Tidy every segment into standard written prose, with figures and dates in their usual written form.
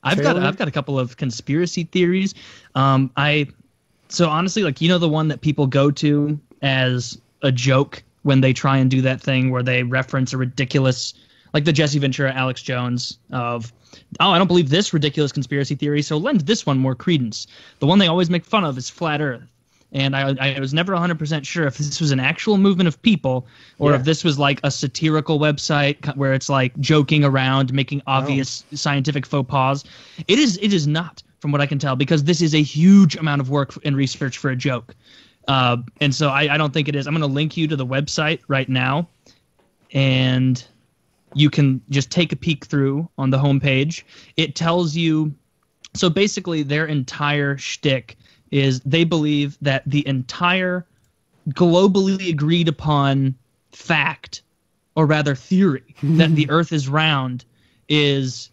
I've got a couple of conspiracy theories. So honestly, like, you know, the one that people go to as a joke when they try and do that thing where they reference a ridiculous, like the Jesse Ventura, Alex Jones of, oh, I don't believe this ridiculous conspiracy theory, so lend this one more credence. The one they always make fun of is Flat Earth. And I was never 100% sure if this was an actual movement of people or if this was like a satirical website where it's like joking around, making obvious scientific faux pas. It is not, from what I can tell, because this is a huge amount of work and research for a joke. And so I don't think it is. I'm going to link you to the website right now, and you can just take a peek through on the homepage. It tells you, so basically their entire shtick is they believe that the entire globally agreed upon fact, or rather theory, that the Earth is round is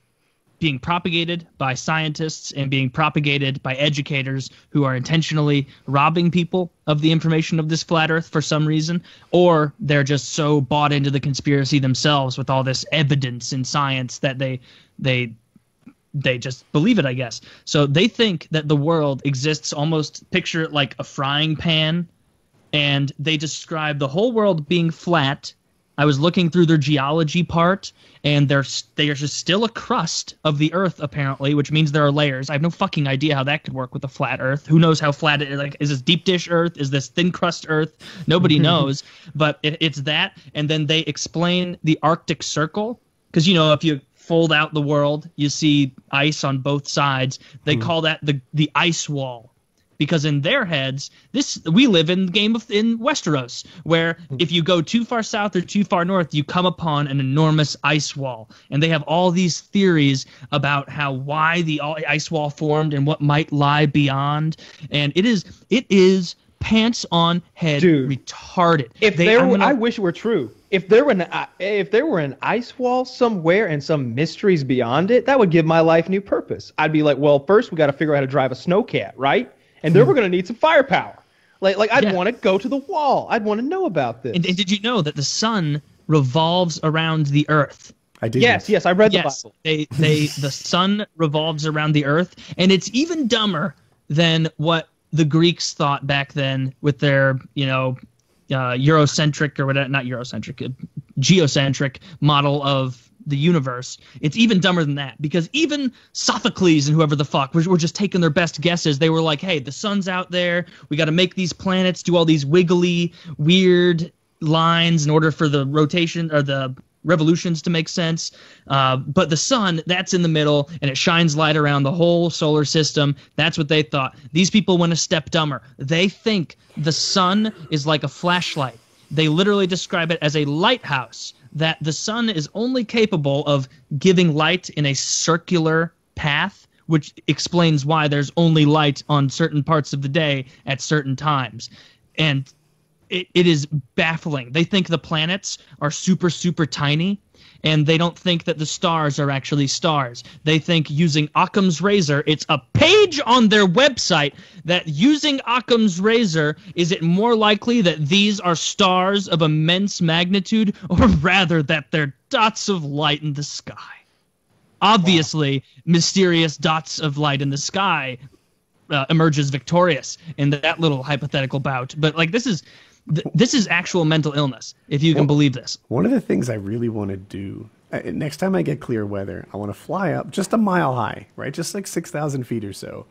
being propagated by scientists and being propagated by educators who are intentionally robbing people of the information of this flat Earth for some reason, or they're just so bought into the conspiracy themselves with all this evidence in science that they just believe it, I guess. So they think that the world exists, almost picture it like a frying pan, and they describe the whole world being flat. I was looking through their geology part, and there's just still a crust of the Earth, apparently, which means there are layers. I have no fucking idea how that could work with a flat Earth. Who knows how flat it is? Like, is this deep dish Earth? Is this thin crust Earth? Nobody knows. But it's that, and then they explain the Arctic Circle, because, you know, if you fold out the world, you see ice on both sides. They call that the ice wall, because in their heads, we live in Westeros, where if you go too far south or too far north, you come upon an enormous ice wall, and they have all these theories about why the ice wall formed and what might lie beyond. And it is pants on head, retarded. I wish it were true. If there were an ice wall somewhere and some mysteries beyond it, that would give my life new purpose. I'd be like, well, first we got to figure out how to drive a snowcat, right? And then we're going to need some firepower. I'd want to go to the wall. I'd want to know about this. And did you know that the sun revolves around the Earth? I did. Yes, I read the Bible. The sun revolves around the Earth, and it's even dumber than what the Greeks thought back then with their, Eurocentric or whatever, not Eurocentric, geocentric model of the universe. It's even dumber than that, because even Sophocles and whoever the fuck were just taking their best guesses. They were like, hey, the sun's out there. We got to make these planets do all these wiggly, weird lines in order for the rotation or the revolutions to make sense. But the sun, that's in the middle, and it shines light around the whole solar system. That's what they thought. These people went a step dumber. They think the sun is like a flashlight. They literally describe it as a lighthouse, that the sun is only capable of giving light in a circular path, which explains why there's only light on certain parts of the day at certain times. And it is baffling. They think the planets are super, super tiny, and they don't think that the stars are actually stars. They think using Occam's razor, it's a page on their website that using Occam's razor, is it more likely that these are stars of immense magnitude, or rather that they're dots of light in the sky? Obviously, mysterious dots of light in the sky emerges victorious in that little hypothetical bout. But like, this is actual mental illness, if you can believe this. One of the things I really want to do, next time I get clear weather, I want to fly up just a mile high, right? Just like 6,000 feet or so,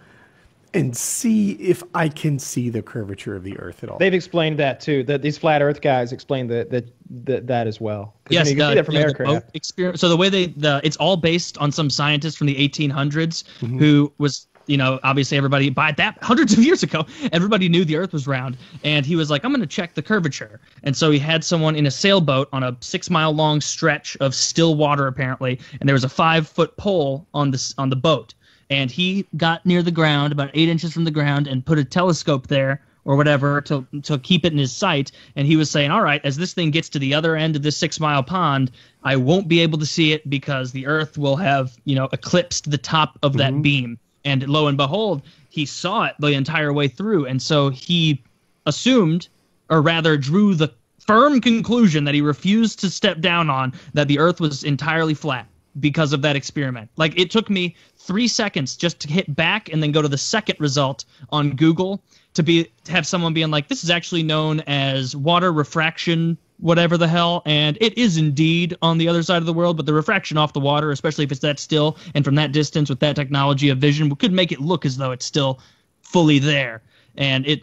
and see if I can see the curvature of the Earth at all. They've explained that too. That these flat Earth guys explained that as well. Yes, you can see that from aircraft. So the way it's all based on some scientist from the 1800s who was, obviously everybody, by that, hundreds of years ago, everybody knew the Earth was round. And he was like, I'm going to check the curvature. And so he had someone in a sailboat on a 6-mile-long stretch of still water, apparently. And there was a 5-foot pole on the boat. And he got near the ground, about 8 inches from the ground, and put a telescope there or whatever to keep it in his sight. And he was saying, all right, as this thing gets to the other end of this 6-mile pond, I won't be able to see it because the Earth will have, eclipsed the top of that beam. And lo and behold, he saw it the entire way through. And so he assumed, or rather drew the firm conclusion that he refused to step down on, that the Earth was entirely flat. because of that experiment. Like, it took me 3 seconds just to hit back and then go to the second result on Google to have someone being like, this is actually known as water refraction, whatever the hell, and it is indeed on the other side of the world, but the refraction off the water, especially if it's that still and from that distance with that technology of vision, could make it look as though it's still fully there. And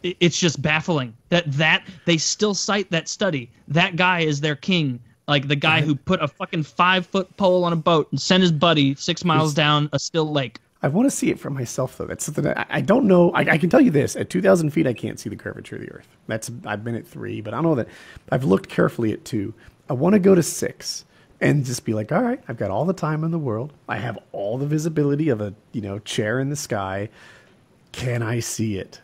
it's just baffling that they still cite that study. That guy is their king. Like, the guy who put a fucking 5-foot pole on a boat and sent his buddy 6 miles down a still lake. I want to see it for myself, though. That's something I don't know. I can tell you this. At 2,000 feet, I can't see the curvature of the Earth. I've been at 3, but I don't know that. I've looked carefully at 2. I want to go to 6 and just be like, all right, I've got all the time in the world. I have all the visibility of a chair in the sky. Can I see it?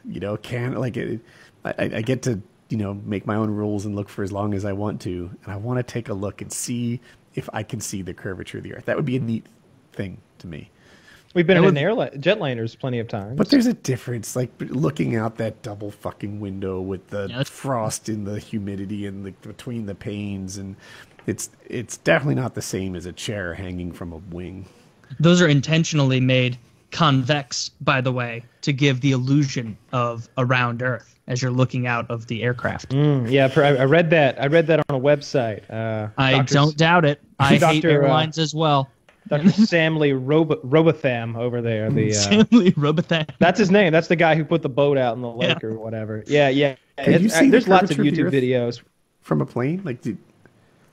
I get to make my own rules and look for as long as I want to. And I want to take a look and see if I can see the curvature of the Earth. That would be a neat thing to me. We've been in jetliners plenty of times. But there's a difference, like looking out that double fucking window with the frost and the humidity and between the panes, and it's definitely not the same as a chair hanging from a wing. Those are intentionally made convex, by the way, to give the illusion of a round Earth as you're looking out of the aircraft. Yeah, I read that. I read that on a website. I don't doubt it. I hate airlines as well. Dr. Samley Robotham over there. Samley Robotham. That's his name. That's the guy who put the boat out in the lake or whatever. Yeah. There's lots of YouTube videos. From a plane?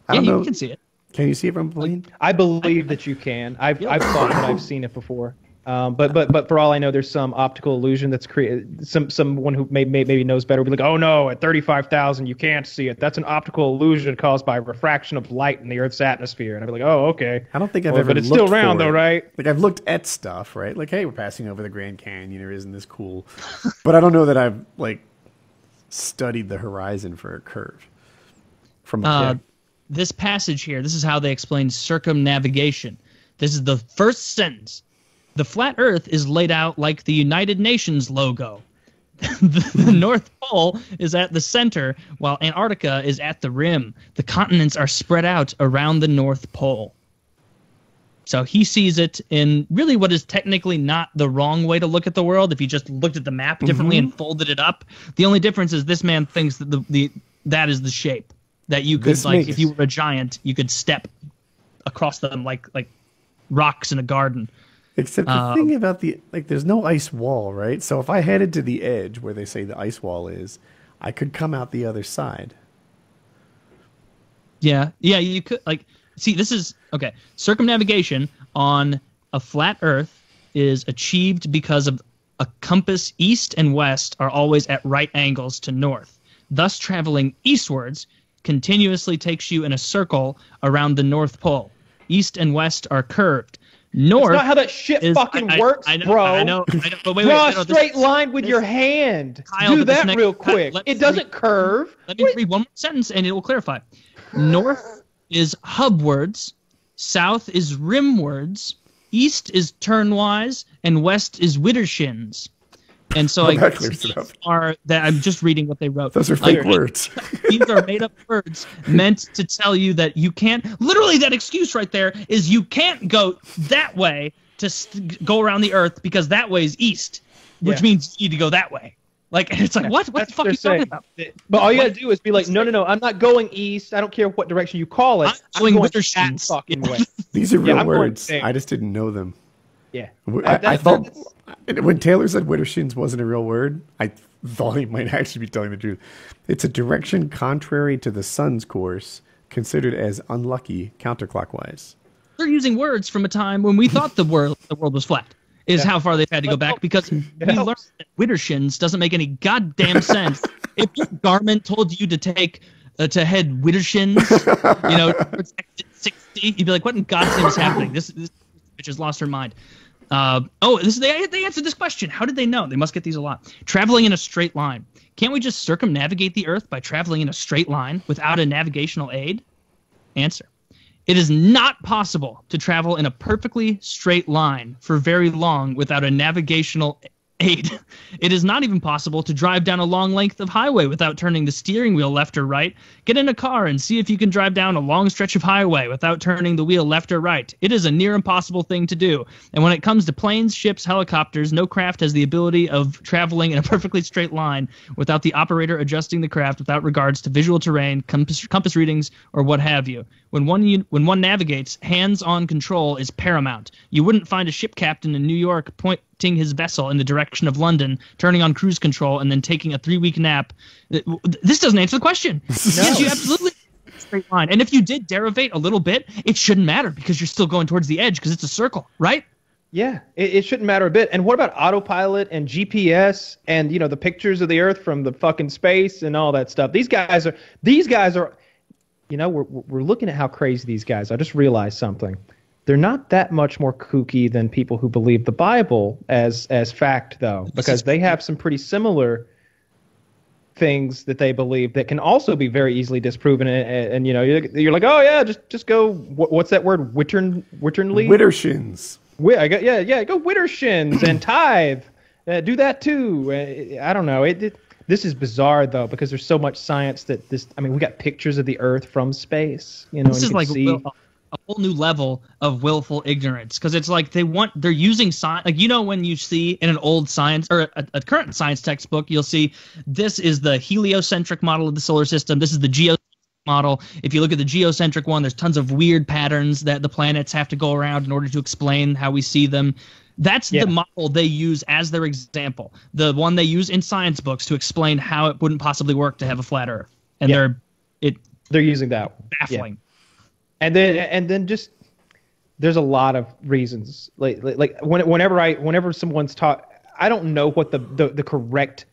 I don't know. You can see it. Can you see it from a plane? I believe that you can. I've thought that I've seen it before. But for all I know, there's some optical illusion that's created. Someone who maybe knows better will be like, oh no, at 35,000 you can't see it. That's an optical illusion caused by refraction of light in the Earth's atmosphere. And I'd be like, oh okay. I don't think I've ever. But it's still round though, right? Like, I've looked at stuff, right? Like, hey, we're passing over the Grand Canyon, or isn't this cool? But I don't know that I've studied the horizon for a curve from a this passage here. This is how they explain circumnavigation. This is the first sentence. The flat Earth is laid out like the United Nations logo. The North Pole is at the center, while Antarctica is at the rim. The continents are spread out around the North Pole. So he sees it in really what is technically not the wrong way to look at the world if you just looked at the map differently and folded it up. The only difference is this man thinks that that is the shape. That you could, if you were a giant, you could step across them like rocks in a garden. Except the thing about there's no ice wall, right? So if I headed to the edge where they say the ice wall is, I could come out the other side. Yeah, you could. See, this is okay. Circumnavigation on a flat Earth is achieved because of a compass east and west are always at right angles to north. Thus, traveling eastwards continuously takes you in a circle around the North Pole. East and west are curved. North. That's not how that shit fucking works, bro. I know. But wait, draw a straight line with your hand. Kyle, do that real quick. It doesn't curve. Let me read one more sentence, and it will clarify. North is hubwards, south is rimwards, east is turnwise, and west is widdershins. And so that clears it up. I'm just reading what they wrote. Those are fake words. These are made up words meant to tell you that you can't. Literally, that excuse right there is you can't go that way to go around the Earth because that way is east, which means you need to go that way. It's like, what the fuck are you talking about? But all you gotta do is be like, no, I'm not going east. I don't care what direction you call it. I'm going that fucking way. These are real words. I just didn't know them. Yeah. I thought when Taylor said widdershins wasn't a real word, I thought he might actually be telling the truth. It's a direction contrary to the sun's course, considered as unlucky counterclockwise. They're using words from a time when we thought the world was flat. Is how far they've had to go back because we learned that widdershins doesn't make any goddamn sense. If your Garmin told you to take to head widdershins, towards exit 60, you'd be like, what in God's name is happening? This bitch has lost her mind. They answered this question. How did they know? They must get these a lot. Traveling in a straight line. Can't we just circumnavigate the Earth by traveling in a straight line without a navigational aid? Answer. It is not possible to travel in a perfectly straight line for very long without a navigational 8. It is not even possible to drive down a long length of highway without turning the steering wheel left or right. Get in a car and see if you can drive down a long stretch of highway without turning the wheel left or right. It is a near impossible thing to do. And when it comes to planes, ships, helicopters, no craft has the ability of traveling in a perfectly straight line without the operator adjusting the craft without regards to visual terrain, compass readings, or what have you. When one navigates, hands-on control is paramount. You wouldn't find a ship captain in New York pointing his vessel in the direction of London, turning on cruise control, and then taking a 3-week nap. This doesn't answer the question. Because you absolutely straight line. And if you did derivate a little bit, it shouldn't matter because you're still going towards the edge because it's a circle, right? Yeah, it shouldn't matter a bit. And what about autopilot and GPS and, the pictures of the Earth from the fucking space and all that stuff? These guys are, we're looking at how crazy these guys are. I just realized something. They're not that much more kooky than people who believe the Bible as fact, though, because they have some pretty similar things that they believe that can also be very easily disproven. And you're like, oh yeah, just go. What's that word? Wittershins. Go Wittershins and tithe. Do that too. I don't know. This is bizarre though because there's so much science that we got pictures of the Earth from space. This is like a whole new level of willful ignorance because it's like they're using science. Like, when you see in an old science or a current science textbook, you'll see this is the heliocentric model of the solar system. This is the geocentric model. If you look at the geocentric one, there's tons of weird patterns that the planets have to go around in order to explain how we see them. That's the model they use as their example. The one they use in science books to explain how it wouldn't possibly work to have a flat Earth. And they're using that one. Baffling. Yeah. And then just there's a lot of reasons. Whenever someone's taught, I don't know what the correct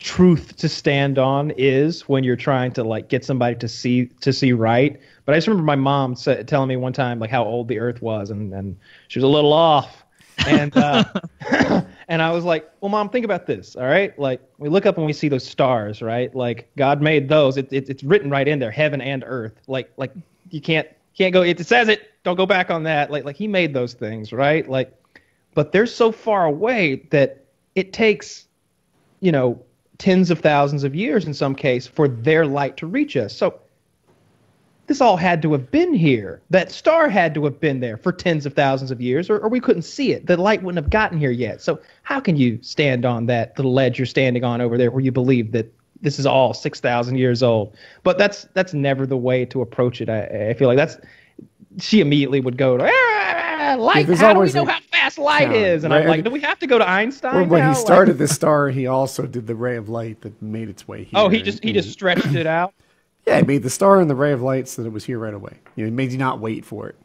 truth to stand on is when you're trying to get somebody to see right. But I just remember my mom telling me one time how old the Earth was, and she was a little off. And and I was like, well, Mom, think about this, all right? We look up and we see those stars, right? God made those. It's written right in there, heaven and earth. You can't go. It says it. Don't go back on that. He made those things, right? But they're so far away that it takes, tens of thousands of years in some case for their light to reach us. So this all had to have been here. That star had to have been there for tens of thousands of years, or we couldn't see it. The light wouldn't have gotten here yet. So how can you stand on that little ledge you're standing on over there where you believe that this is all 6,000 years old? But that's never the way to approach it. I feel like she immediately would go to, light, how do we know how fast light is? And I'm like, do we have to go to Einstein? Well, when he started the star, he also did the ray of light that made its way here. Oh, he just stretched it out? Yeah, it made the star and the ray of light so that it was here right away. It made you not wait for it.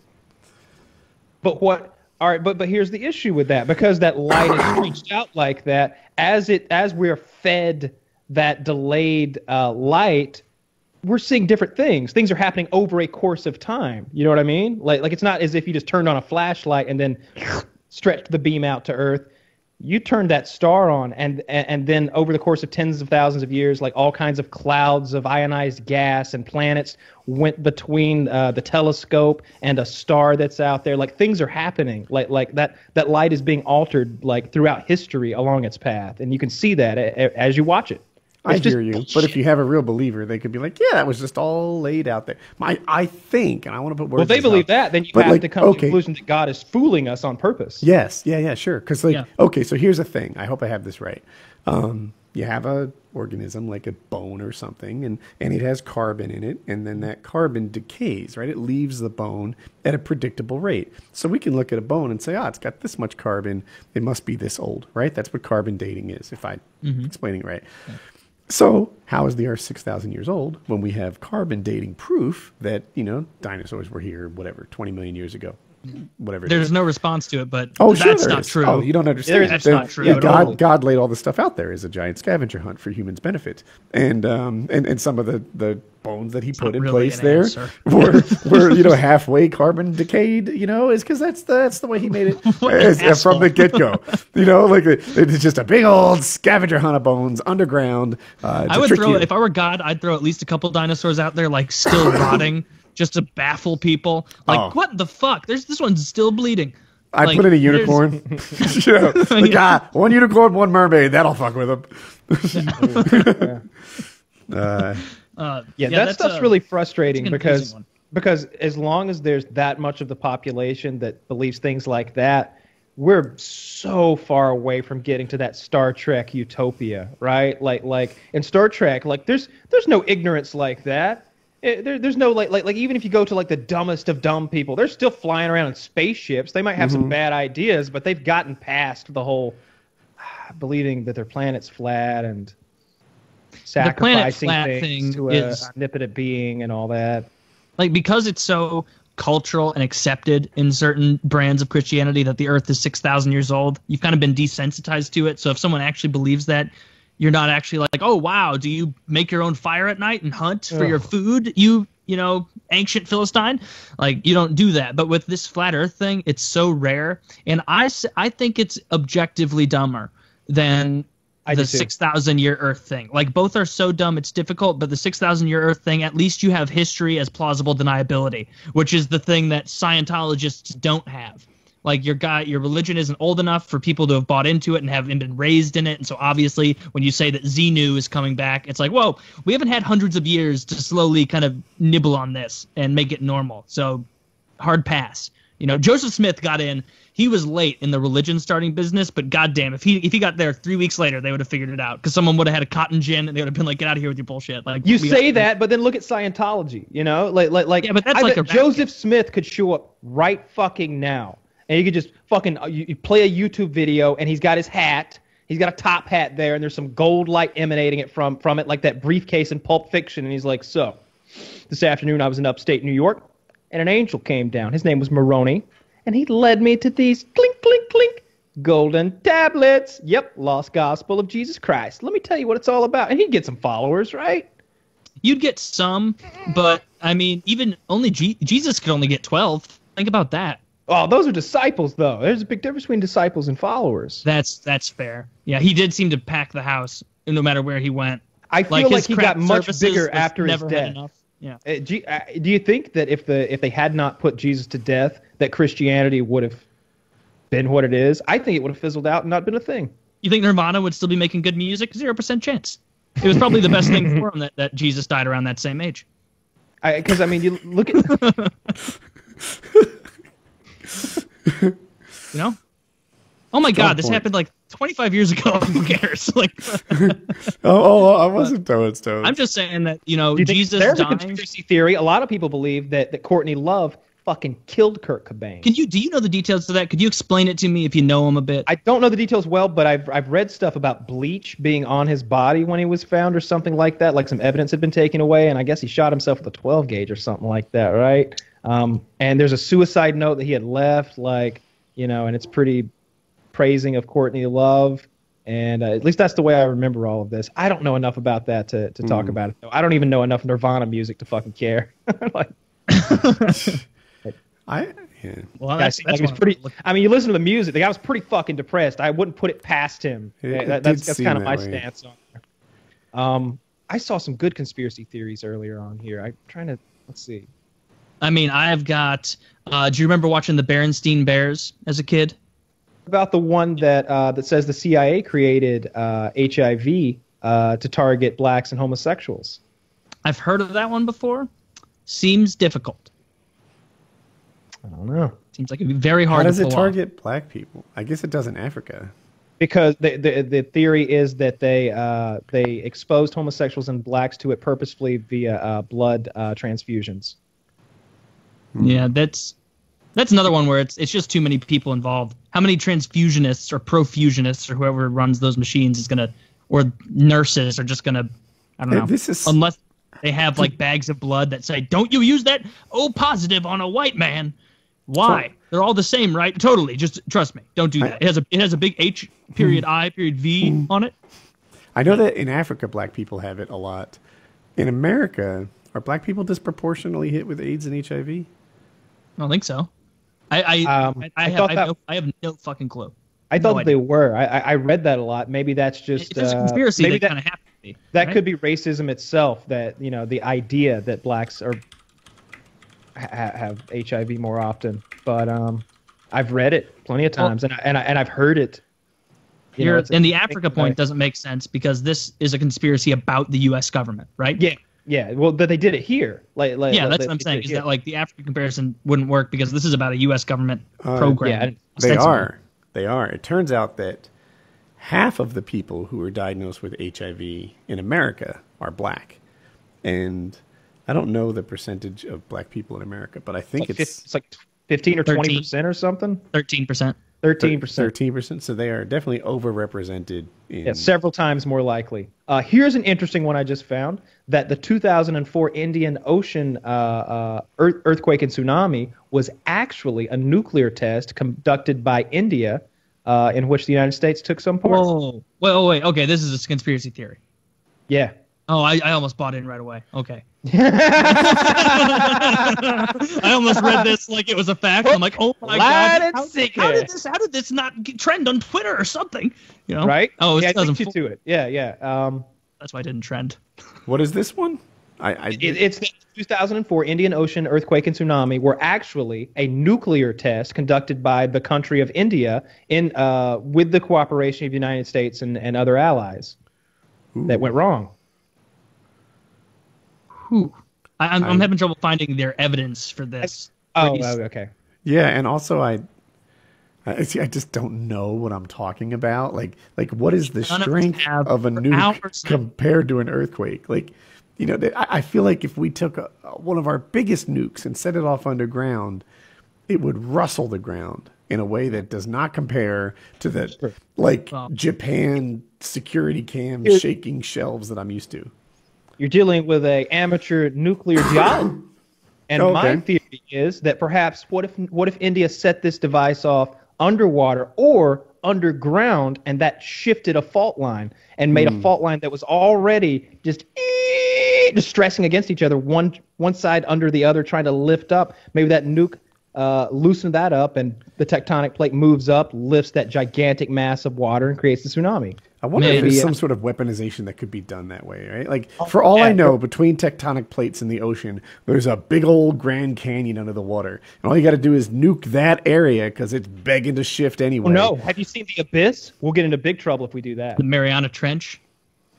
But all right, but here's the issue with that. Because that light is reached out like that, as we're fed that delayed light, we're seeing different things. Things are happening over a course of time. You know what I mean? Like it's not as if you just turned on a flashlight and then stretched the beam out to Earth. You turned that star on, and then over the course of tens of thousands of years, all kinds of clouds of ionized gas and planets went between the telescope and a star that's out there. Things are happening. That light is being altered throughout history along its path, and you can see that as you watch it. I hear you, but if you have a real believer, they could be like, yeah, that was just all laid out there. I think, and I want to put words. Well, they believe that, then you have to come to the conclusion that God is fooling us on purpose. Yes, yeah, sure. Because okay, so here's the thing. I hope I have this right. You have a organism like a bone or something, and it has carbon in it, and then that carbon decays, right? It leaves the bone at a predictable rate. So we can look at a bone and say, it's got this much carbon. It must be this old, right? That's what carbon dating is, if I'm explaining right. Yeah. So how is the Earth 6,000 years old when we have carbon dating proof that, dinosaurs were here, 20 million years ago? Whatever. There's no response to it, but that's not true. Oh, you don't understand. That's not true. Yeah, God laid all this stuff out there as a giant scavenger hunt for humans' benefit, and some of the bones that he put in place there were halfway carbon decayed. Is because that's the way he made it from the get go. It's just a big old scavenger hunt of bones underground. I would throw if I were God, I'd throw at least a couple dinosaurs out there still rotting. Just to baffle people. What the fuck? This one's still bleeding. I Like, put in a unicorn. One unicorn, one mermaid. That'll fuck with them. That stuff's really frustrating because as long as there's that much of the population that believes things like that, we're so far away from getting to that Star Trek utopia, right? Like in Star Trek, like there's no ignorance like that. There's no like even if you go to like the dumbest of dumb people, they're still flying around in spaceships. They might have some bad ideas, but they've gotten past the whole believing that their planet's flat and sacrificing things to an omnipotent being and all that. Like, because it's so cultural and accepted in certain brands of Christianity that the Earth is 6,000 years old, you've kind of been desensitized to it. So if someone actually believes that, you're not actually like, oh, wow, do you make your own fire at night and hunt for your food, you know, ancient Philistine? Like, you don't do that. But with this flat Earth thing, it's so rare. And I think it's objectively dumber than the 6,000-year Earth thing. Like, both are so dumb it's difficult, but the 6,000-year Earth thing, at least you have history as plausible deniability, which is the thing that Scientologists don't have. Like, your religion isn't old enough for people to have bought into it and have been raised in it. And so obviously when you say that Xenu is coming back, it's like, whoa, we haven't had hundreds of years to slowly kind of nibble on this and make it normal. So hard pass. You know, Joseph Smith got in. He was late in the religion starting business, but goddamn, if he got there 3 weeks later, they would have figured it out, because someone would have had a cotton gin and they would have been like, "Get out of here with your bullshit." Like, you say that, but then look at Scientology. You know, like yeah, but that's like Joseph Smith could show up right fucking now. And you could just fucking you play a YouTube video, and he's got his hat. He's got a top hat there, and there's some gold light emanating from it, like that briefcase in Pulp Fiction. And he's like, "So, this afternoon I was in upstate New York, and an angel came down. His name was Moroni, and he led me to these clink, clink, clink golden tablets. Yep, lost gospel of Jesus Christ. Let me tell you what it's all about." And he'd get some followers, right? You'd get some, but I mean, even only Jesus could only get 12. Think about that. Oh, those are disciples, though. There's a big difference between disciples and followers. That's fair. Yeah, he did seem to pack the house no matter where he went. I feel like he got much bigger after his death. Yeah. Do you think that if they had not put Jesus to death, that Christianity would have been what it is? I think it would have fizzled out and not been a thing. You think Nirvana would still be making good music? 0% chance. It was probably the best thing for him that Jesus died around that same age. Because I mean, you look at. You know? Oh my God, this happened like 25 years ago. Who cares? Like, I wasn't throwing stones. I'm just saying that, you know, Jesus there's dying. A conspiracy theory. A lot of people believe that Courtney Love fucking killed Kurt Cobain. Do you know the details of that? Could you explain it to me if you know him a bit? I don't know the details well, but I've read stuff about bleach being on his body when he was found or something like that. Like some evidence had been taken away, and I guess he shot himself with a 12 gauge or something like that, right? And there's a suicide note that he had left, like, you know, and it's pretty praising of Courtney Love. And at least that's the way I remember all of this. I don't know enough about that to talk about it. I don't even know enough Nirvana music to fucking care. Like, Well, that's pretty. I mean, you listen to the music. The guy was pretty fucking depressed. I wouldn't put it past him. That's kind of my stance on it. I saw some good conspiracy theories earlier on here. I'm trying to let's see. I mean, I've got. Do you remember watching the Berenstain Bears as a kid? About the one that says the CIA created HIV to target blacks and homosexuals. I've heard of that one before. Seems difficult. I don't know. Seems like it'd be very hard. How does to it pull target off. black people? I guess it does in Africa. Because the theory is that they exposed homosexuals and blacks to it purposefully via blood transfusions. Yeah, that's another one where it's just too many people involved. How many transfusionists or profusionists or whoever runs those machines is gonna, or nurses are just gonna, I don't know. Unless they have like bags of blood that say, "Don't you use that O positive on a white man." Why? They're all the same, right? Totally. Just trust me. Don't do that. It has a big H period I period V on it. I know that in Africa, black people have it a lot. In America, are black people disproportionately hit with AIDS and HIV? I don't think so. I have no fucking clue. I thought they were. I read that a lot. Maybe that's just it's a conspiracy. Maybe that kind of happens to be. That could be racism itself. That, you know, the idea that blacks are have HIV more often. But I've read it plenty of times, and I've heard it. And the Africa point doesn't make sense because this is a conspiracy about the U.S. government, right? Yeah. Well, but they did it here. That's what I'm saying. Is that like the Africa comparison wouldn't work because this is about a U.S. government program? Yeah, they are. It turns out that half of the people who are diagnosed with HIV in America are black, and I don't know the percentage of black people in America, but I think it's like 15 or 20% or something. 13%. 13%. 13%. So they are definitely overrepresented. Several times more likely. Here's an interesting one I just found, that the 2004 Indian Ocean earthquake and tsunami was actually a nuclear test conducted by India in which the United States took some part. Whoa. Wait. Okay, this is a conspiracy theory. Yeah. Oh, I almost bought in right away. Okay. I almost read this like it was a fact. I'm like, oh my god, how did this not trend on Twitter or something? Right? Oh, it's 2004. To it. Yeah. That's why I didn't trend. What is this one? It's the 2004 Indian Ocean earthquake and tsunami were actually a nuclear test conducted by the country of India with the cooperation of the United States and other allies. That went wrong. I'm having trouble finding their evidence for this. Okay. Yeah, and also I just don't know what I'm talking about. Like what is the strength of a nuke compared to an earthquake? Like, I feel like if we took one of our biggest nukes and set it off underground, it would rustle the ground in a way that does not compare to the Japan security cam shaking shelves that I'm used to. You're dealing with an amateur nuclear geologist. And my theory is that perhaps what if India set this device off underwater or underground, and that shifted a fault line and made a fault line that was already just stressing against each other, one side under the other, trying to lift up. Maybe that nuke loosened that up, and the tectonic plate moves up, lifts that gigantic mass of water, and creates the tsunami. I wonder if there's some sort of weaponization that could be done that way, right? Like, for all I know, between tectonic plates in the ocean, there's a big old Grand Canyon under the water. And all you got to do is nuke that area because it's begging to shift anyway. No. Have you seen The Abyss? We'll get into big trouble if we do that. The Mariana Trench?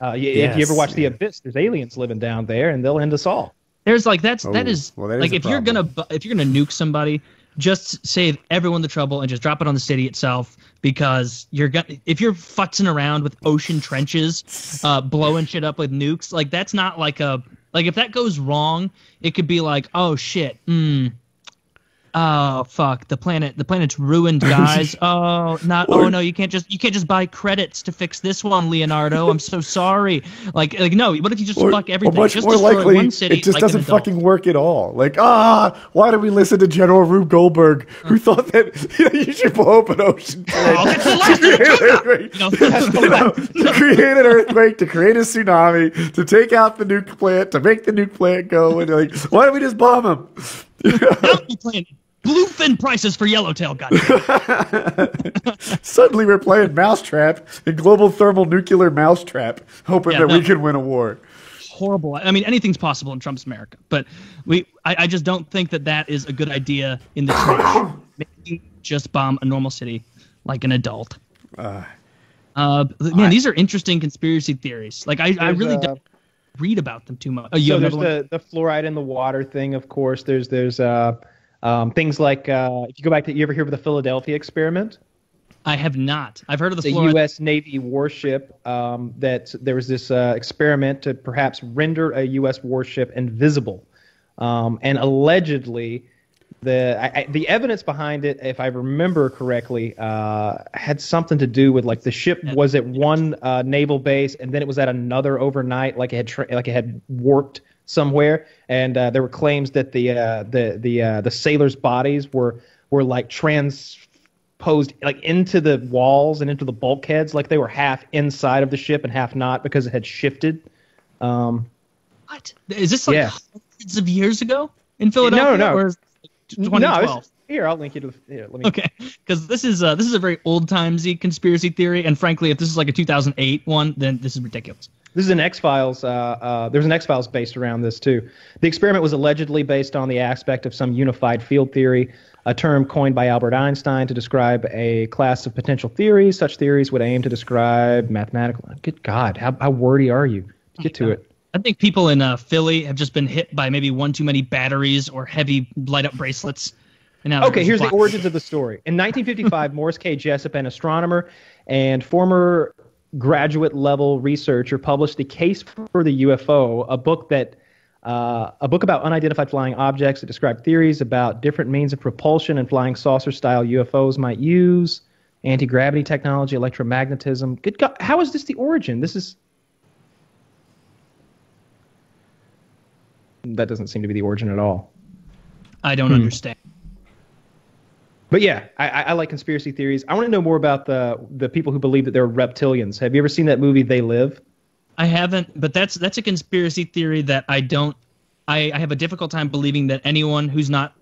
If you ever watch The Abyss, there's aliens living down there, and they'll end us all. There's like, that is if you're gonna nuke somebody, just save everyone the trouble and just drop it on the city itself, because if you're futzing around with ocean trenches, blowing shit up with nukes, like that's not like if that goes wrong, it could be like, oh shit, oh fuck, the planet's ruined, guys. Oh no, you can't just buy credits to fix this one, Leonardo. I'm so sorry. Like no, what if you just fuck everything? Much just more likely, one city, it just doesn't fucking work at all. Like, why did we listen to General Rube Goldberg, who thought that you should blow up an ocean to create an earthquake, to create a tsunami, to take out the nuke plant, to make the nuke plant go, and like, why don't we just bomb them? Bluefin prices for yellowtail, goddamn. Suddenly we're playing Mousetrap and Global Thermal Nuclear Mousetrap, hoping that we can win a war. Horrible. I mean, anything's possible in Trump's America, but I just don't think that is a good idea in the trench. Maybe just bomb a normal city like an adult. These are interesting conspiracy theories. Like I really don't read about them too much. So there's the fluoride in the water thing, of course. There's things like if you go back to, you ever hear of the Philadelphia experiment? I have not. I've heard of the U.S. Navy warship. That there was this experiment to perhaps render a U.S. warship invisible, and allegedly the evidence behind it, if I remember correctly, had something to do with like the ship was at one naval base and then it was at another overnight, like it had warped somewhere, and there were claims that the sailors' bodies were like transposed like into the walls and into the bulkheads, like they were half inside of the ship and half not because it had shifted. What is this, like hundreds of years ago in Philadelphia? No. Or 2012? No, here, I'll link you to let me. Okay, because this is a very old timesy conspiracy theory, and frankly, if this is like a 2008 one, then this is ridiculous. This is an X-Files. There's an X-Files based around this too. The experiment was allegedly based on the aspect of some unified field theory. a term coined by Albert Einstein to describe a class of potential theories. Such theories would aim to describe mathematical. Good God, how wordy are you? Get to it. I think people in Philly have just been hit by maybe one too many batteries or heavy light-up bracelets. And now Okay, here's the origins of the story. In 1955, Morris K. Jessup, an astronomer and former graduate-level researcher, published The Case for the UFO, a book about unidentified flying objects that described theories about different means of propulsion and flying saucer-style UFOs might use, anti-gravity technology, electromagnetism. Good God, how is this the origin? That doesn't seem to be the origin at all. I don't understand. But yeah, I like conspiracy theories. I want to know more about the people who believe that they're reptilians. Have you ever seen that movie They Live? I haven't, but that's a conspiracy theory that I have a difficult time believing that anyone who's not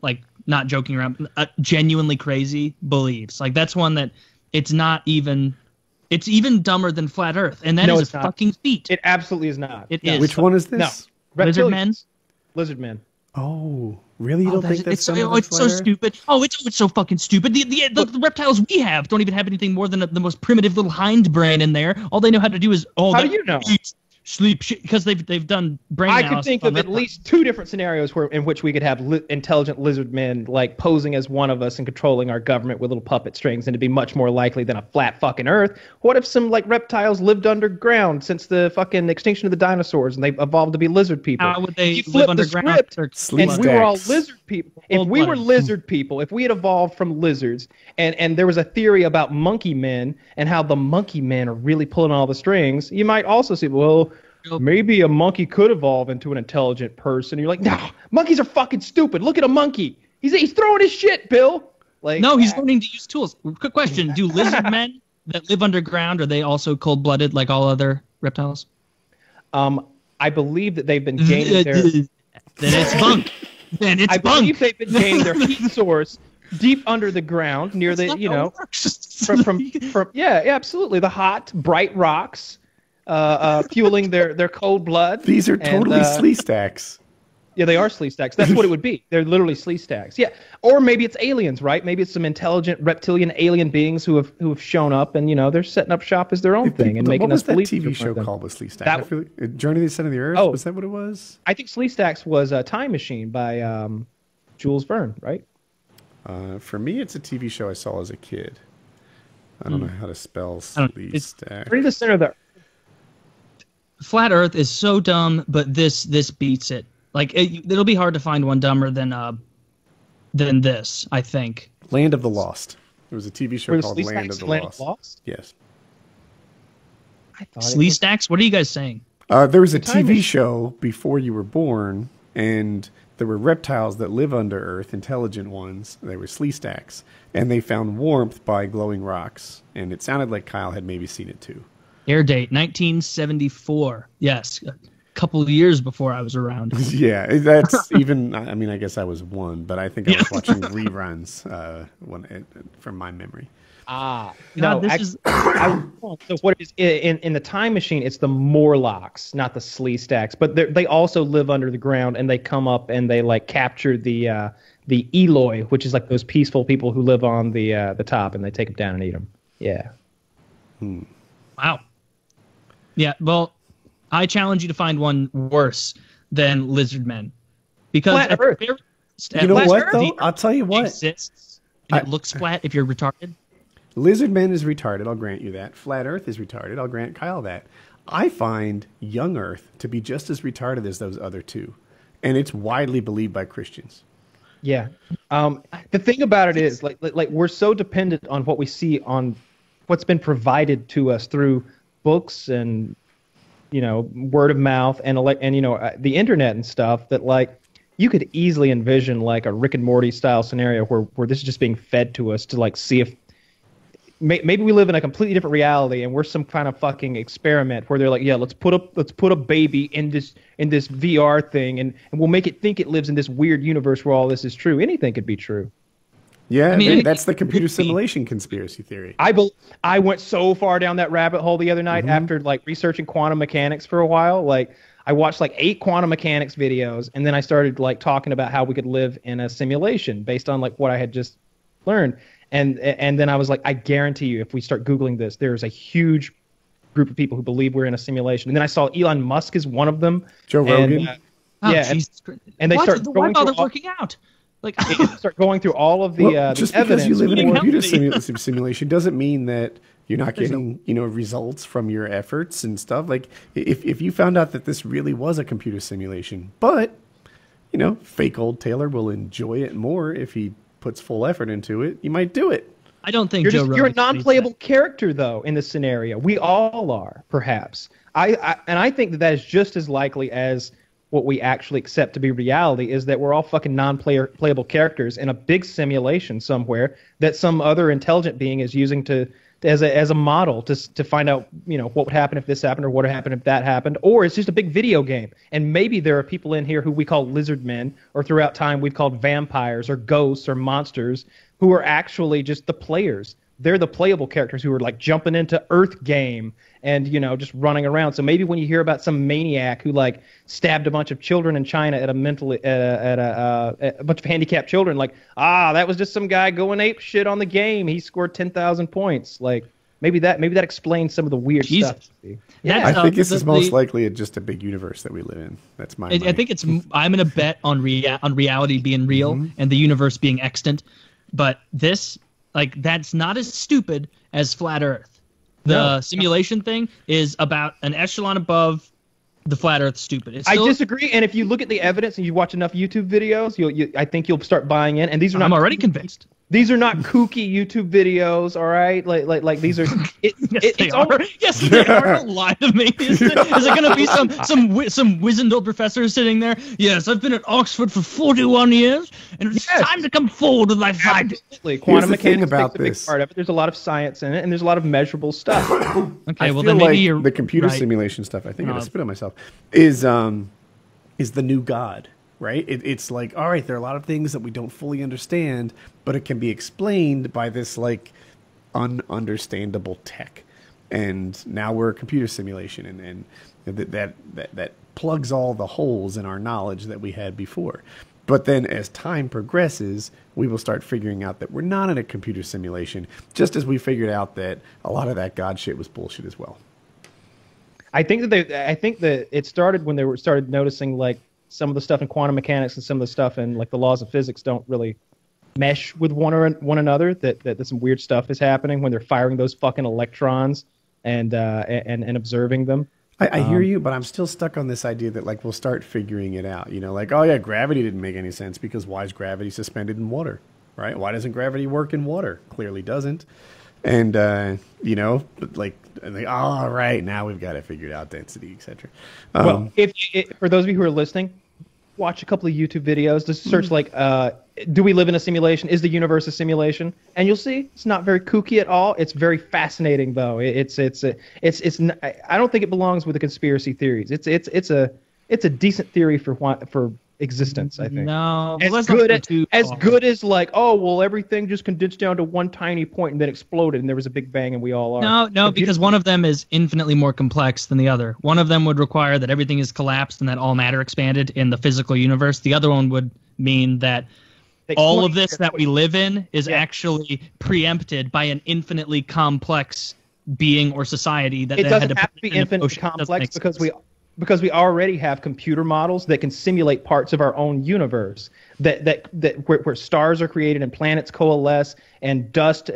joking around, genuinely crazy believes. Like that's one that it's even dumber than flat Earth, and that is a fucking feat. It absolutely is not. It is. Which one is this? No. Lizard men? Lizard men. Oh, really? You don't think that's it's so stupid. Oh, it's so fucking stupid. The reptiles we have don't even have anything more than the most primitive little hind brain in there. All they know how to do is how do you know? Sleep because they've done brain. I could think of at least two different scenarios in which we could have intelligent lizard men like posing as one of us and controlling our government with little puppet strings, and it'd be much more likely than a flat fucking Earth. What if some like reptiles lived underground since the fucking extinction of the dinosaurs and they evolved to be lizard people? How would they live underground? And we were all lizard people. If we were lizard people, if we had evolved from lizards, and there was a theory about monkey men and how the monkey men are really pulling all the strings, you might also say, well, maybe a monkey could evolve into an intelligent person. You're like, no, monkeys are fucking stupid. Look at a monkey. He's throwing his shit, Bill. Like, no, he's learning to use tools. Quick question: do lizard men that live underground, are they also cold-blooded like all other reptiles? I believe that they've been gaining their. Then it's bunk. Then it's I bunk. believe they've been gaining their heat source deep under the ground, near the from absolutely the hot bright rocks. Fueling their cold blood. These are totally slee stacks. Yeah, they are slee stacks. That's what it would be. They're literally slee stacks. Yeah, or maybe it's aliens, right? Maybe it's some intelligent reptilian alien beings who have shown up, and they're setting up shop as their own thing and making us believe. What was that TV show called with slee stacks? Journey to the Center of the Earth. Was that what it was? I think Slee Stacks was a Time Machine by Jules Verne, right? For me, it's a TV show I saw as a kid. I don't know how to spell slee stack. Journey to the Center of the Earth. Flat Earth is so dumb, but this beats it. Like it'll be hard to find one dumber than this, I think. Land of the Lost. There was a TV show called Land of the Lost. Yes. I thought Slee stacks? What are you guys saying? There was a TV show before you were born, and there were reptiles that live under Earth, intelligent ones. They were slee stacks, and they found warmth by glowing rocks. And it sounded like Kyle had maybe seen it too. Air date 1974. Yes, a couple of years before I was around. Yeah, that's even. I mean, I guess I was one, but I think I was watching reruns from my memory. No, so what it is in the Time Machine? It's the Morlocks, not the slee stacks, but they also live under the ground, and they come up and they like capture the Eloi, which is like those peaceful people who live on the top, and they take them down and eat them. Yeah. Wow. Yeah, well, I challenge you to find one worse than lizard men, because you know what though? I'll tell you what. Exists, and it looks flat if you're retarded. Lizard men is retarded. I'll grant you that. Flat Earth is retarded. I'll grant Kyle that. I find young Earth to be just as retarded as those other two, and it's widely believed by Christians. Yeah. The thing about it is, like we're so dependent on what we see on what's been provided to us through books and word of mouth and the internet and stuff, that like you could easily envision like a Rick and Morty style scenario where this is just being fed to us to like see if maybe we live in a completely different reality and we're some kind of fucking experiment where they're like, yeah, let's put a baby in this VR thing and we'll make it think it lives in this weird universe where all this is true. Anything could be true. Yeah, I mean, that's the computer simulation conspiracy theory. I went so far down that rabbit hole the other night after like researching quantum mechanics for a while. Like I watched like 8 quantum mechanics videos, and then I started like talking about how we could live in a simulation based on like what I had just learned. And then I was like, I guarantee you, if we start Googling this, there's a huge group of people who believe we're in a simulation. And then I saw Elon Musk is one of them. Joe Rogan. Yeah, and they start going through through working out. Like they start going through all of the just the because evidence. you live in a computer healthy. simulation doesn't mean that you're not getting results from your efforts and stuff. Like if you found out that this really was a computer simulation, but fake old Taylor will enjoy it more if he puts full effort into it, you might do it. I don't think you're a non-playable character though in this scenario. We all are, perhaps. I think that is just as likely as what we actually accept to be reality, is that we're all fucking non-playable characters in a big simulation somewhere that some other intelligent being is using as a model to find out what would happen if this happened, or what would happen if that happened, or it's just a big video game. And maybe there are people in here who we call lizard men, or throughout time we've called vampires or ghosts or monsters, who are actually just the players. They're the playable characters who are like jumping into Earth game and just running around. So maybe when you hear about some maniac who like stabbed a bunch of children in China at a bunch of handicapped children, like that was just some guy going ape shit on the game. He scored 10,000 points. Like maybe that explains some of the weird stuff. Yeah, I think this is most likely just a big universe that we live in. That's my. I think I'm gonna bet on reality being real and the universe being extant, but this. Like, that's not as stupid as Flat Earth. The simulation thing is about an echelon above the Flat Earth stupid. I disagree, and if you look at the evidence and you watch enough YouTube videos, I think you'll start buying in. And these are not. I'm already convinced. These are not kooky YouTube videos, all right? Like these are. Yes, they are. Yes, they are. Don't lie to me. Is it going to be some wizened old professor sitting there? Yes, I've been at Oxford for 41 years, and it's time to come forward with my findings. Quantum mechanics takes a big part of it. There's a lot of science in it, and there's a lot of measurable stuff. Okay, well then maybe you're the computer simulation stuff. I think I'm gonna spit on myself. Is the new God. Right? It's like, all right, there are a lot of things that we don't fully understand, but it can be explained by this like ununderstandable tech. And now we're a computer simulation, and that plugs all the holes in our knowledge that we had before. But then as time progresses, we will start figuring out that we're not in a computer simulation, just as we figured out that a lot of that God shit was bullshit as well. I think that it started when they started noticing like some of the stuff in quantum mechanics and some of the stuff in like the laws of physics don't really mesh with one another. That some weird stuff is happening when they're firing those fucking electrons and observing them. I hear you, but I'm still stuck on this idea that like we'll start figuring it out. Like, oh yeah, gravity didn't make any sense because why is gravity suspended in water? Right? Why doesn't gravity work in water? Clearly doesn't. And all right, now we've got it figured out, density, etc. Well, if for those of you who are listening, watch a couple of YouTube videos. Just search like, "Do we live in a simulation? Is the universe a simulation?" And you'll see it's not very kooky at all. It's very fascinating, though. It's I don't think it belongs with the conspiracy theories. It's a decent theory for existence, I think. No, as good as like, oh well, everything just condensed down to one tiny point and then exploded, and there was a big bang, and we all are. No, because one of them is infinitely more complex than the other. One of them would require that everything is collapsed and that all matter expanded in the physical universe. The other one would mean that all of this that we live in is actually preempted by an infinitely complex being or society that it then doesn't had to have to be infinitely complex because we already have computer models that can simulate parts of our own universe where stars are created and planets coalesce and dust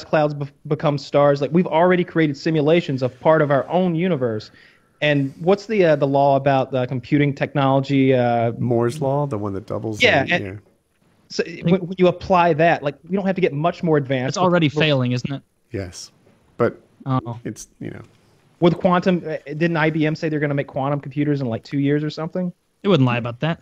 clouds become stars. Like we've already created simulations of part of our own universe. And what's the law about the computing technology? Moore's law, the one that doubles. So when you apply that, like we don't have to get much more advanced. It's already failing, isn't it? Yes, but it's With quantum, didn't IBM say they're going to make quantum computers in like 2 years or something? They wouldn't lie about that.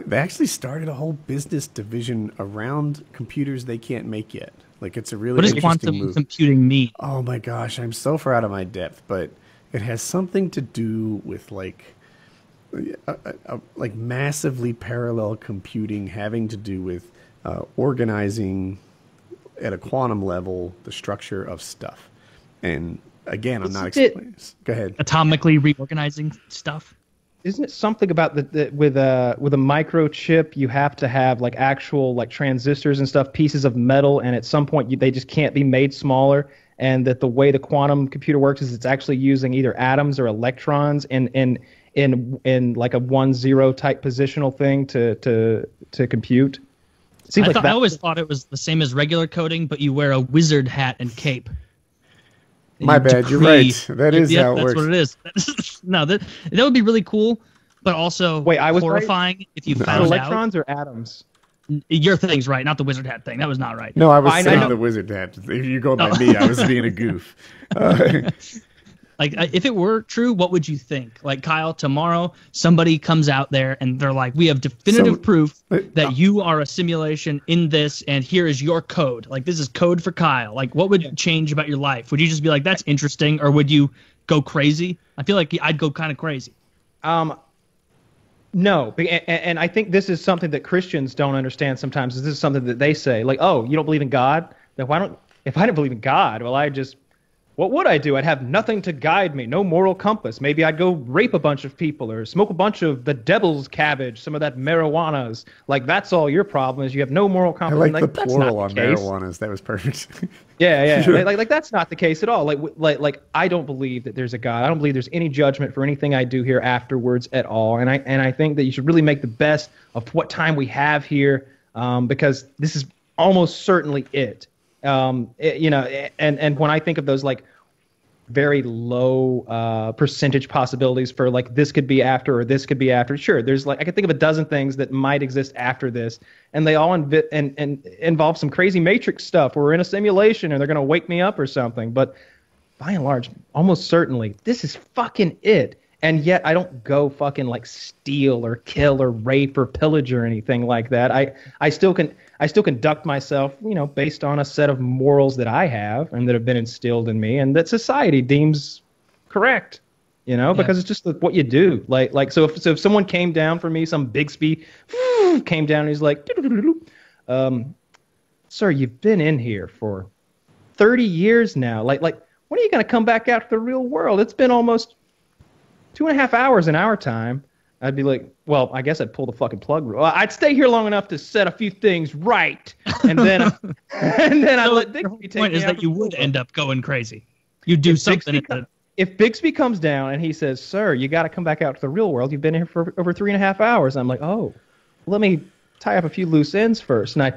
They actually started a whole business division around computers they can't make yet. Like it's a really interesting what does quantum computing mean? Oh my gosh, I'm so far out of my depth, but it has something to do with like massively parallel computing, having to do with organizing at a quantum level the structure of stuff. And again, I'm not explaining this. Go ahead. Atomically reorganizing stuff. isn't it something about with a microchip you have to have like actual like transistors and stuff, pieces of metal, and at some point they just can't be made smaller, and that the way the quantum computer works is it's actually using either atoms or electrons in like a 1-0 type positional thing to compute. It seems I always thought it was the same as regular coding, but you wear a wizard hat and cape. My bad, you're right. That is how it works. That's what it is. No, that would be really cool, but also horrifying if you found electrons or atoms. Your thing's right, not the wizard hat thing. That was not right. No, I was saying the wizard hat. If you go by me, I was being a goof. Like, if it were true, what would you think? Like, Kyle, tomorrow somebody comes out there and they're like, we have definitive proof that you are a simulation in this, and here is your code. Like, this is code for Kyle. Like, what would change about your life? Would you just be like, that's interesting, or would you go crazy? I feel like I'd go kind of crazy. No, and I think this is something that Christians don't understand sometimes. This is something that they say, like, oh, you don't believe in God? Then if I didn't believe in God, well, what would I do? I'd have nothing to guide me, no moral compass. Maybe I'd go rape a bunch of people or smoke a bunch of the devil's cabbage, some of that marijuanas. Like, that's all your problem is you have no moral compass. I like the plural on marijuanas. That was perfect. Yeah. like that's not the case at all. Like I don't believe that there's a God. I don't believe there's any judgment for anything I do here afterwards at all. And I think that you should really make the best of what time we have here, because this is almost certainly it. And when I think of those like very low percentage possibilities for like this could be after or this could be after, sure, there's like I can think of a dozen things that might exist after this, and they all involve some crazy Matrix stuff. We're in a simulation and they're gonna wake me up or something. But by and large, almost certainly, this is fucking it. And yet I don't go fucking like steal or kill or rape or pillage or anything like that. I still conduct myself, based on a set of morals that I have and that have been instilled in me and that society deems correct, because it's just what you do. So if someone came down for me, some Bixby came down and he's like, sir, you've been in here for 30 years now. Like, when are you going to come back out to the real world? It's been almost 2.5 hours in our time. I'd be like, well, I guess I'd pull the fucking plug. I'd stay here long enough to set a few things right, and then I'd let Bixby take me out. The point is that you would end up going crazy. You do something. If Bixby comes down and he says, "Sir, you got to come back out to the real world. You've been here for over 3.5 hours," I'm like, "Oh, let me tie up a few loose ends first." And I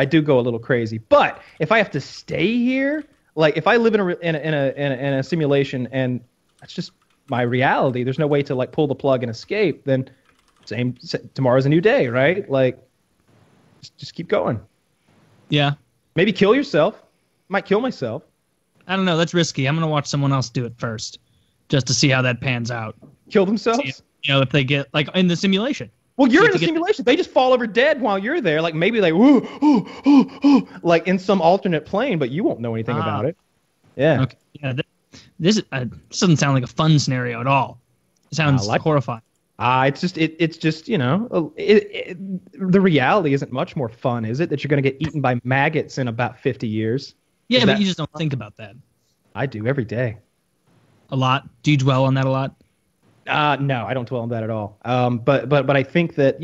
do go a little crazy. But if I have to stay here, like if I live in a simulation and that's just my reality, there's no way to like pull the plug and escape, then tomorrow's a new day, right? Like just keep going. Yeah. Maybe kill yourself. Might kill myself. I don't know. That's risky. I'm going to watch someone else do it first just to see how that pans out. Kill themselves? See, if they get like in the simulation. Well, you're in the simulation. They just fall over dead while you're there. Like maybe they like in some alternate plane, but you won't know anything about it. Yeah. Okay. Yeah. This doesn't sound like a fun scenario at all. It sounds horrifying. It's just the reality isn't much more fun, is it? That you're going to get eaten by maggots in about 50 years. Yeah, but you just don't think about that. I do every day. A lot? Do you dwell on that a lot? No, I don't dwell on that at all. But I think that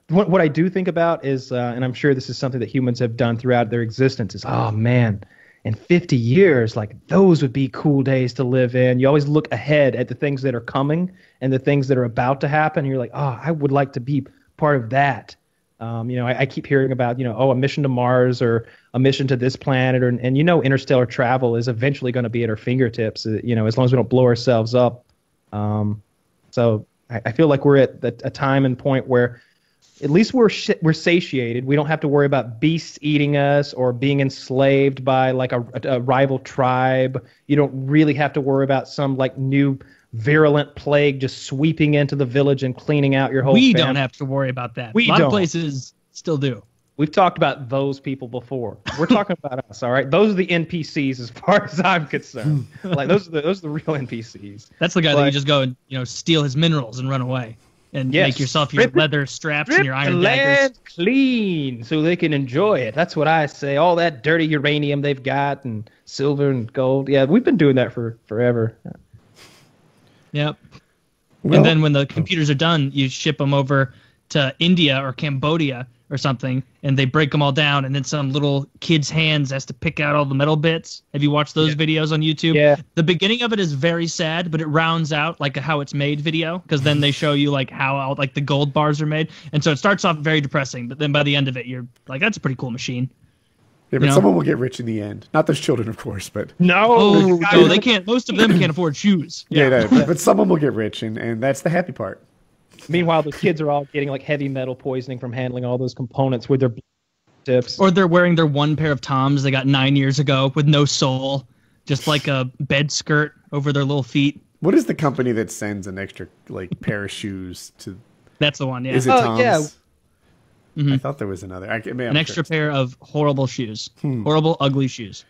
what I do think about is, and I'm sure this is something that humans have done throughout their existence, is oh man. In 50 years, like those would be cool days to live in. You always look ahead at the things that are coming and the things that are about to happen. And you're like, oh, I would like to be part of that. I keep hearing about, a mission to Mars or a mission to this planet. And interstellar travel is eventually going to be at our fingertips, as long as we don't blow ourselves up. So I feel like we're at a time and point where at least we're satiated. We don't have to worry about beasts eating us or being enslaved by like a rival tribe. You don't really have to worry about some like new virulent plague just sweeping into the village and cleaning out your whole family. We don't have to worry about that. A lot of places still do. We've talked about those people before. We're talking about us, all right? Those are the NPCs as far as I'm concerned. Like those are the real NPCs. That's the guy that you just go and steal his minerals and run away. And make yourself your leather straps and your iron daggers. Land clean so they can enjoy it. That's what I say. All that dirty uranium they've got and silver and gold. Yeah, we've been doing that for forever. Yep. And then when the computers are done, you ship them over to India or Cambodia or something, and they break them all down, and then some little kid's hands has to pick out all the metal bits. Have you watched those videos on YouTube? Yeah. The beginning of it is very sad, but it rounds out like a how it's made video, because then they show you like how like the gold bars are made, and so it starts off very depressing, but then by the end of it, you're like, that's a pretty cool machine. Yeah, but someone will get rich in the end. Not those children, of course, but no, they can't. Most of them can't afford shoes. Yeah, but someone will get rich, and that's the happy part. Meanwhile, the kids are all getting like heavy metal poisoning from handling all those components with their tips. Or they're wearing their one pair of Toms they got 9 years ago with no sole, just like a bed skirt over their little feet. What is the company that sends an extra like pair of shoes to? That's the one. Yeah. Is it Toms? Yeah. I thought there was another. An extra pair of horrible shoes. Horrible, ugly shoes.